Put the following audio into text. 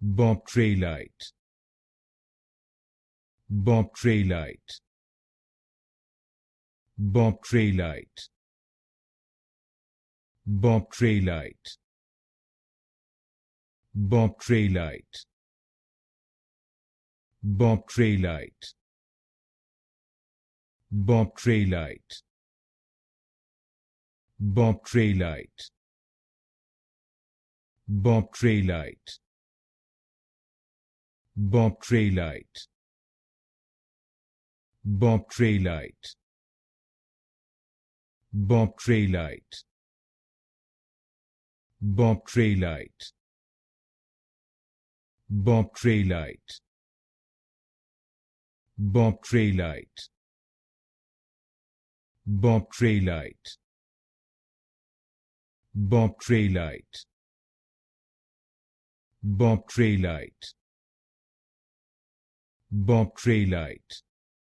Bobtraillite, Bobtraillite, Bobtraillite, Bobtraillite, Bobtraillite, Bobtraillite, Bobtraillite, Bobtraillite, Bobtraillite, Bobtraillite, Bobtraillite, Bobtraillite, Bobtraillite, Bobtraillite, Bobtraillite, Bobtraillite, Bobtraillite, Bobtraillite, Bobtraillite,